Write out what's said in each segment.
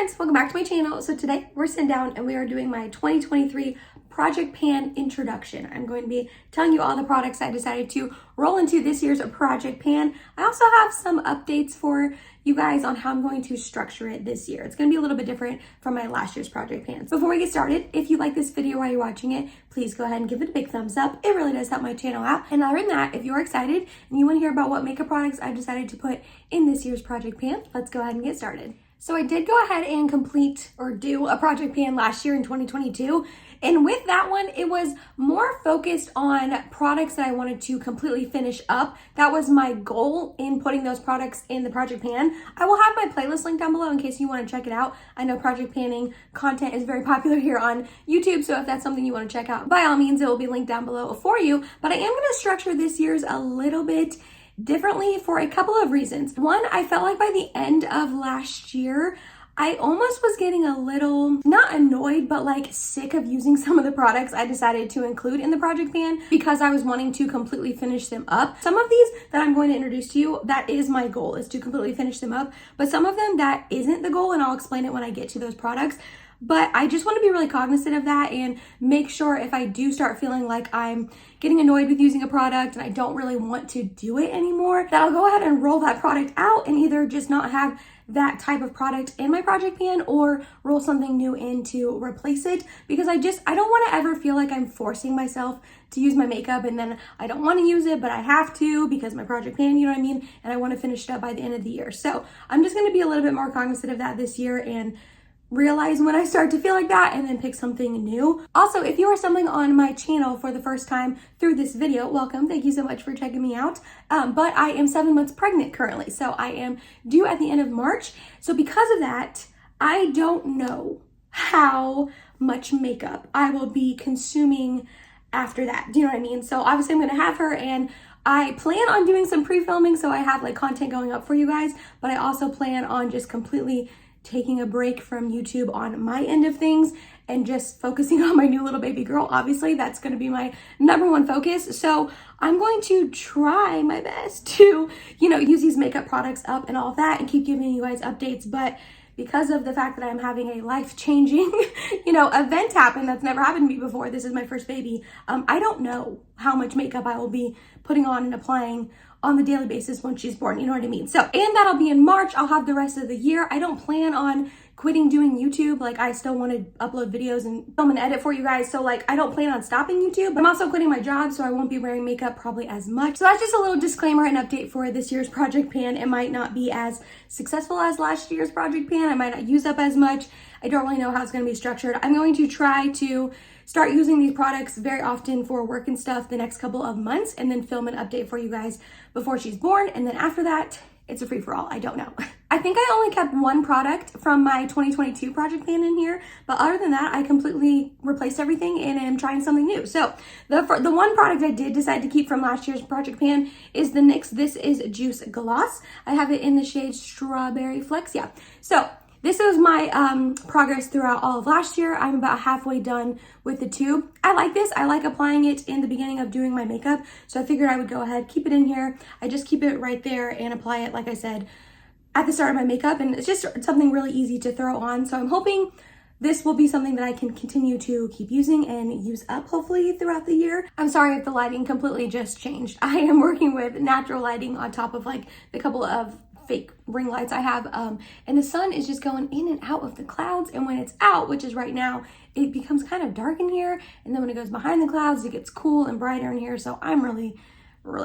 friends, welcome back to my channel. So today we're sitting down and we are doing my 2023 Project Pan introduction. I'm going to be telling you all the products I decided to roll into this year's Project Pan. I also have some updates for you guys on how I'm going to structure it this year. It's going to be a little bit different from my last year's Project Pans. Before we get started, if you like this video while you're watching it, please go ahead and give it a big thumbs up. It really does help my channel out. And other than that, if you're excited and you want to hear about what makeup products I decided to put in this year's Project Pan, let's go ahead and get started. So I did go ahead and complete or do a Project Pan last year in 2022. And with that one, it was more focused on products that I wanted to completely finish up. That was my goal in putting those products in the Project Pan. I will have my playlist link down below in case you want to check it out. I know Project Panning content is very popular here on YouTube, so if that's something you want to check out, by all means, it will be linked down below for you. But I am going to structure this year's a little bit differently for a couple of reasons. One, I felt like by the end of last year, I almost was getting a little, not annoyed, but like sick of using some of the products I decided to include in the Project Pan because I was wanting to completely finish them up. Some of these that I'm going to introduce to you, that is my goal, is to completely finish them up. But some of them, that isn't the goal, and I'll explain it when I get to those products. But I just want to be really cognizant of that and make sure if I do start feeling like I'm getting annoyed with using a product and I don't really want to do it anymore, that I'll go ahead and roll that product out and either just not have that type of product in my Project Pan or roll something new in to replace it, because I don't want to ever feel like I'm forcing myself to use my makeup and then I don't want to use it, but I have to because my Project Pan, you know what I mean? And I want to finish it up by the end of the year. So I'm just going to be a little bit more cognizant of that this year and realize when I start to feel like that and then pick something new. Also, if you are stumbling on my channel for the first time through this video, welcome. Thank you so much for checking me out. But I am 7 months pregnant currently, so I am due at the end of March. So because of that, I don't know how much makeup I will be consuming after that. Do you know what I mean? So obviously I'm gonna have her, and I plan on doing some pre-filming so I have like content going up for you guys, but I also plan on just completely taking a break from YouTube on my end of things and just focusing on my new little baby girl. Obviously, that's going to be my number one focus. So I'm going to try my best to, use these makeup products up and all of that and keep giving you guys updates. But because of the fact that I'm having a life-changing, event happen that's never happened to me before, this is my first baby, I don't know how much makeup I will be putting on and applying on the daily basis when she's born, you know what I mean? So, and that'll be in March. I'll have the rest of the year. I don't plan on quitting doing YouTube. Like, I still want to upload videos and film and edit for you guys. So like, I don't plan on stopping YouTube. I'm also quitting my job, so I won't be wearing makeup probably as much. So that's just a little disclaimer and update for this year's Project Pan. It might not be as successful as last year's Project Pan. I might not use up as much. I don't really know how it's going to be structured. I'm going to try to start using these products very often for work and stuff the next couple of months, and then film an update for you guys before she's born. And then after that, it's a free-for-all. I don't know. I think I only kept one product from my 2022 Project Pan in here, but other than that, I completely replaced everything and am trying something new. So the one product I did decide to keep from last year's Project Pan is the NYX This Is Juice Gloss. I have it in the shade Strawberry Flex. Yeah. So this was my progress throughout all of last year. I'm about halfway done with the tube. I like this. I like applying it in the beginning of doing my makeup. So I figured I would go ahead, keep it in here. I just keep it right there and apply it, like I said, at the start of my makeup. And it's just something really easy to throw on. So I'm hoping this will be something that I can continue to keep using and use up hopefully throughout the year. I'm sorry if the lighting completely just changed. I am working with natural lighting on top of like the couple of fake ring lights I have, and the sun is just going in and out of the clouds, and when it's out, which is right now, it becomes kind of dark in here, and then when it goes behind the clouds, it gets cool and brighter in here. So I'm really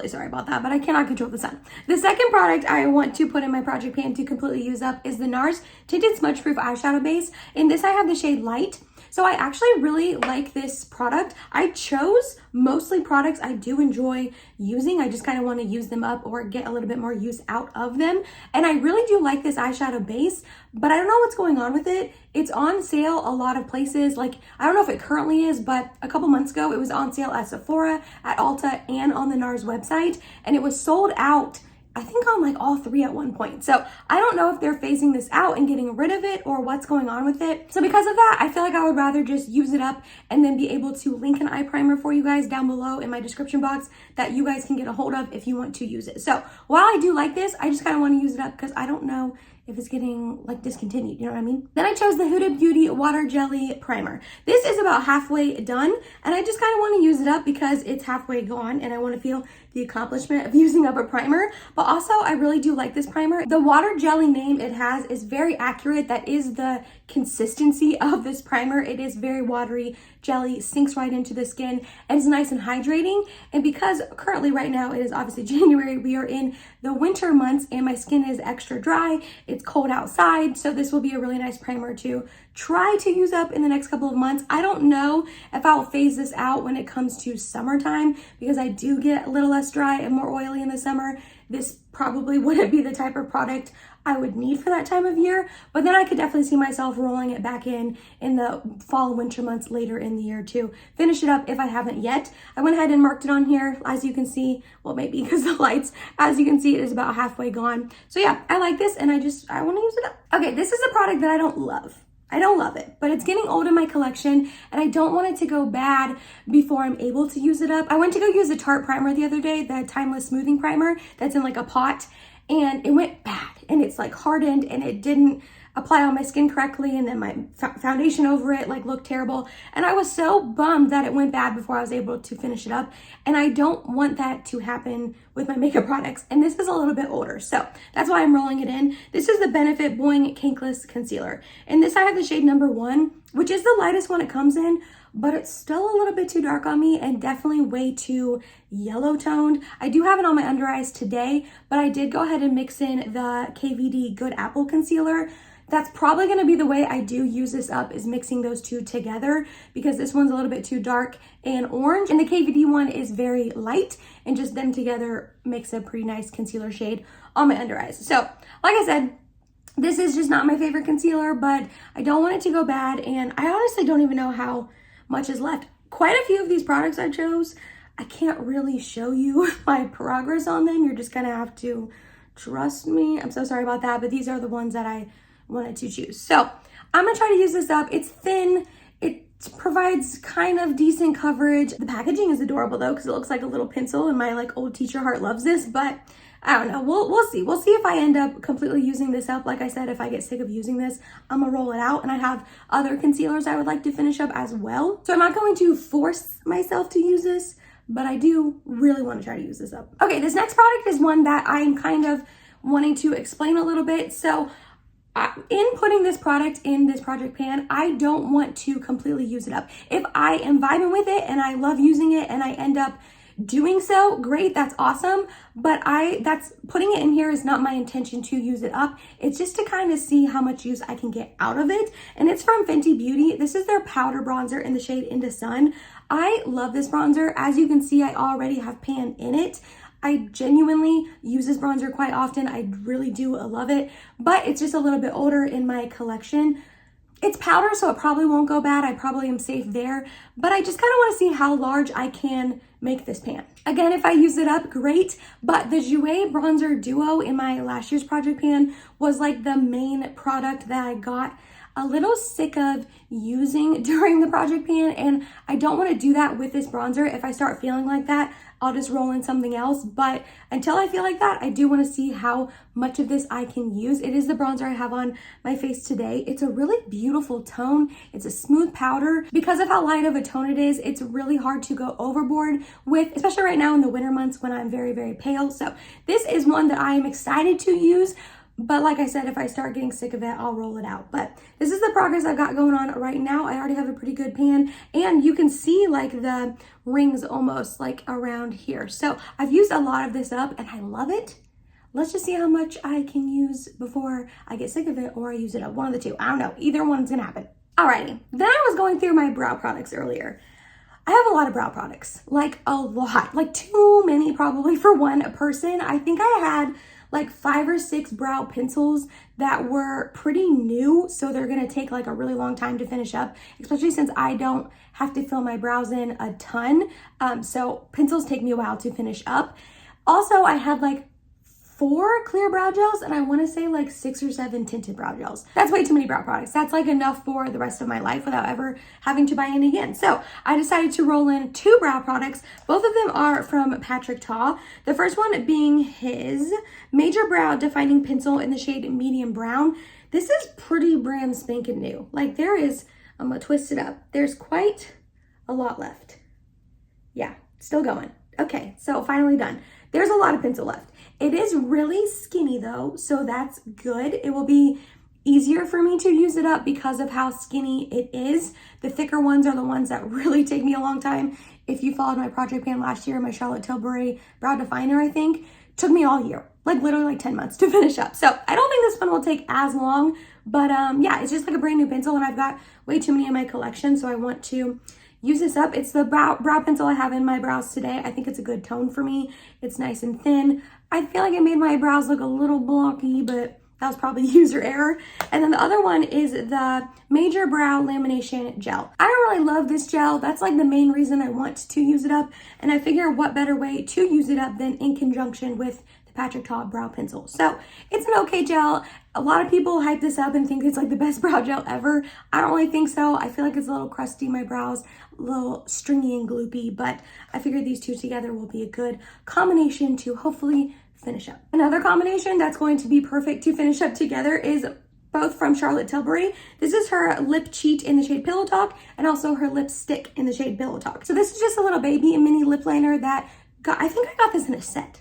sorry about that, but I cannot control the sun. The second product I want to put in my Project Pan to completely use up is the Nars Tinted Smudge Proof Eyeshadow Base. In this, I have the shade Light. So I actually really like this product. I chose mostly products I do enjoy using. I just kind of want to use them up or get a little bit more use out of them. And I really do like this eyeshadow base, but I don't know what's going on with it. It's on sale a lot of places. Like, I don't know if it currently is, but a couple months ago, it was on sale at Sephora, at Ulta, and on the Nars website. And it was sold out, I think, on like all three at one point. So I don't know if they're phasing this out and getting rid of it or what's going on with it. So because of that, I feel like I would rather just use it up and then be able to link an eye primer for you guys down below in my description box that you guys can get a hold of if you want to use it. So while I do like this, I just kind of want to use it up because I don't know if it's getting like discontinued, you know what I mean? Then I chose the Huda Beauty Water Jelly Primer. This is about halfway done, and I just kind of want to use it up because it's halfway gone and I want to feel the accomplishment of using up a primer. But also I really do like this primer. The water jelly name it has is very accurate. That is the consistency of this primer. It is very watery jelly, sinks right into the skin, and is nice and hydrating. And because currently right now it is obviously January, we are in the winter months and my skin is extra dry. It's cold outside, so this will be a really nice primer to try to use up in the next couple of months. I don't know if I'll phase this out when it comes to summertime because I do get a little less dry and more oily in the summer. This probably wouldn't be the type of product I would need for that time of year, but then I could definitely see myself rolling it back in the fall and winter months later in the year to finish it up if I haven't yet. I went ahead and marked it on here. As you can see, well, maybe because the lights, as you can see, it is about halfway gone. So yeah, I like this and I want to use it up. Okay, this is a product that I don't love. I don't love it, but it's getting old in my collection and I don't want it to go bad before I'm able to use it up. I went to go use a Tarte primer the other day, the Timeless Smoothing Primer that's in like a pot, and it went bad and it's like hardened and it didn't apply on my skin correctly, and then my foundation over it like looked terrible, and I was so bummed that it went bad before I was able to finish it up, and I don't want that to happen with my makeup products. And this is a little bit older, so that's why I'm rolling it in. This is the Benefit Boing Kinkless Concealer, and this I have the shade number 1, which is the lightest one it comes in, but it's still a little bit too dark on me and definitely way too yellow toned. I do have it on my under eyes today, but I did go ahead and mix in the KVD Good Apple Concealer. That's probably going to be the way I do use this up, is mixing those two together, because this one's a little bit too dark and orange and the KVD one is very light, and just them together makes a pretty nice concealer shade on my under eyes. So like I said, this is just not my favorite concealer, but I don't want it to go bad, and I honestly don't even know how much is left. Quite a few of these products I chose, I can't really show you my progress on them. You're just gonna have to trust me. I'm so sorry about that, but these are the ones that I wanted to choose. So I'm gonna try to use this up. It's thin, it provides kind of decent coverage. The packaging is adorable though, because it looks like a little pencil, and my like old teacher heart loves this, but I don't know, we'll see. We'll see if I end up completely using this up. Like I said, if I get sick of using this, I'm gonna roll it out, and I have other concealers I would like to finish up as well. So I'm not going to force myself to use this, but I do really want to try to use this up. Okay, this next product is one that I'm kind of wanting to explain a little bit. So in putting this product in this project pan, I don't want to completely use it up. If I am vibing with it and I love using it and I end up doing so, great, that's awesome. But that's putting it in here is not my intention to use it up. It's just to kind of see how much use I can get out of it. And it's from Fenty Beauty. This is their powder bronzer in the shade Into Sun. I love this bronzer. As you can see, I already have pan in it. I genuinely use this bronzer quite often. I really do love it, but it's just a little bit older in my collection. It's powder, so it probably won't go bad. I probably am safe there, but I just kind of want to see how large I can make this pan. Again, if I use it up, great, but the Jouer Bronzer Duo in my last year's project pan was like the main product that I got a little sick of using during the project pan, and I don't want to do that with this bronzer. If I start feeling like that, I'll just roll in something else, but until I feel like that, I do want to see how much of this I can use. It is the bronzer I have on my face today. It's a really beautiful tone. It's a smooth powder. Because of how light of a tone it is, it's really hard to go overboard with, especially right now in the winter months when I'm very, very pale. So this is one that I am excited to use. But like I said, if I start getting sick of it, I'll roll it out. But this is the progress I've got going on right now. I already have a pretty good pan, and you can see like the rings almost like around here. So I've used a lot of this up and I love it. Let's just see how much I can use before I get sick of it or I use it up. One of the two. I don't know. Either one's gonna happen. Alrighty. Then I was going through my brow products earlier. I have a lot of brow products, like a lot, like too many probably for one person. I think I had like 5 or 6 brow pencils that were pretty new, so they're gonna take like a really long time to finish up, especially since I don't have to fill my brows in a ton. So pencils take me a while to finish up. Also, I had like 4 clear brow gels and I want to say like 6 or 7 tinted brow gels. That's way too many brow products. That's like enough for the rest of my life without ever having to buy any again. So I decided to roll in 2 brow products. Both of them are from Patrick Ta. The first one being his Major Brow Defining Pencil in the shade Medium Brown. This is pretty brand spanking new. Like there is, I'm gonna twist it up. There's quite a lot left. Yeah, still going. Okay, so finally done. There's a lot of pencil left. It is really skinny though, so that's good. It will be easier for me to use it up because of how skinny it is. The thicker ones are the ones that really take me a long time. If you followed my project pan last year, my Charlotte Tilbury Brow Definer, I think, took me all year. Like literally like 10 months to finish up. So I don't think this one will take as long, but yeah, it's just like a brand new pencil and I've got way too many in my collection, so I want to use this up. It's the brow pencil I have in my brows today. I think it's a good tone for me. It's nice and thin. I feel like it made my brows look a little blocky, but that was probably user error. And then the other one is the Major Brow Lamination Gel. I don't really love this gel. That's like the main reason I want to use it up. And I figure what better way to use it up than in conjunction with the Patrick Ta brow pencil. So it's an okay gel. A lot of people hype this up and think it's like the best brow gel ever. I don't really think so. I feel like it's a little crusty, my brows, a little stringy and gloopy, but I figured these two together will be a good combination to hopefully finish up. Another combination that's going to be perfect to finish up together is both from Charlotte Tilbury. This is her Lip Cheat in the shade Pillow Talk and also her lipstick in the shade Pillow Talk. So this is just a little baby mini lip liner that I think I got this in a set.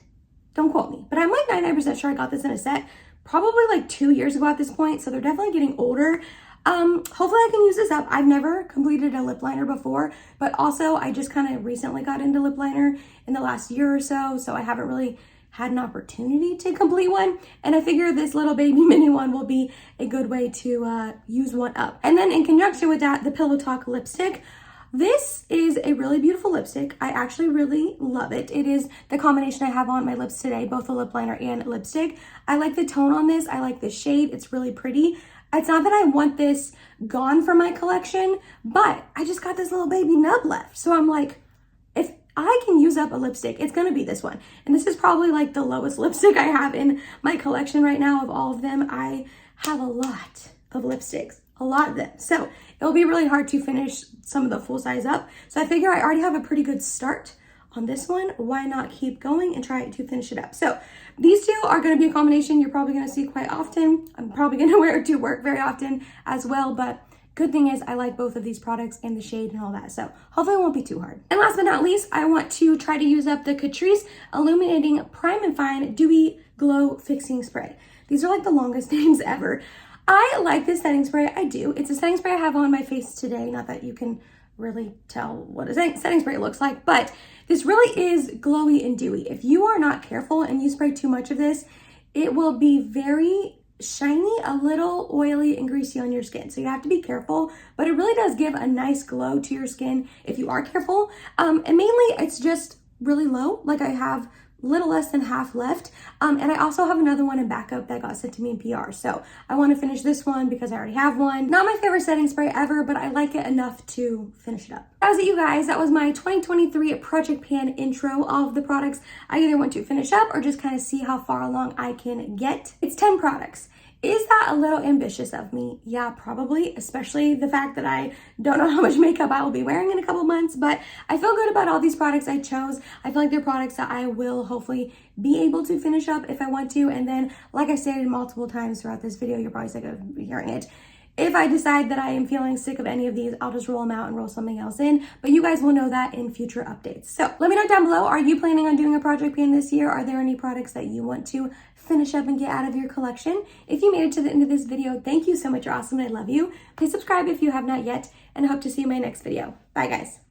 Don't quote me, but I'm like 99% sure I got this in a set probably like 2 years ago at this point. So they're definitely getting older. Hopefully I can use this up. I've never completed a lip liner before, but also I just kind of recently got into lip liner in the last year or so. So I haven't really had an opportunity to complete one. And I figure this little baby mini one will be a good way to use one up. And then in conjunction with that, the Pillow Talk lipstick. This is a really beautiful lipstick. I actually really love it. It is the combination I have on my lips today, both the lip liner and lipstick. I like the tone on this. I like the shade. It's really pretty. It's not that I want this gone from my collection, but I just got this little baby nub left. So I'm like, if I can use up a lipstick, it's gonna be this one. And this is probably like the lowest lipstick I have in my collection right now of all of them. I have a lot of lipsticks, a lot of them. So it'll be really hard to finish some of the full size up. So I figure I already have a pretty good start on this one. Why not keep going and try to finish it up? So these two are going to be a combination you're probably going to see quite often. I'm probably going to wear it to work very often as well, but good thing is I like both of these products and the shade and all that. So hopefully it won't be too hard. And last but not least, I want to try to use up the Catrice Illuminating Prime and Fine Dewy Glow Fixing Spray. These are like the longest names ever. I like this setting spray. I do. It's a setting spray I have on my face today. Not that you can really tell what a setting spray looks like, but this really is glowy and dewy. If you are not careful and you spray too much of this, it will be very shiny, a little oily and greasy on your skin. So you have to be careful, but it really does give a nice glow to your skin if you are careful. And mainly it's just really low. Like I have little less than half left. And I also have another one in backup that got sent to me in PR. So I want to finish this one because I already have one. Not my favorite setting spray ever, but I like it enough to finish it up. That was it, you guys. That was my 2023 Project Pan intro of the products I either want to finish up or just kind of see how far along I can get. It's 10 products. Is that a little ambitious of me? Yeah, probably, especially the fact that I don't know how much makeup I will be wearing in a couple months, but I feel good about all these products I chose. I feel like they're products that I will hopefully be able to finish up if I want to. And then, like I stated multiple times throughout this video, you're probably sick of hearing it. If I decide that I am feeling sick of any of these, I'll just roll them out and roll something else in. But you guys will know that in future updates. So let me know down below, are you planning on doing a project pan this year? Are there any products that you want to finish up and get out of your collection? If you made it to the end of this video, thank you so much. You're awesome and I love you. Please subscribe if you have not yet, and I hope to see you in my next video. Bye guys.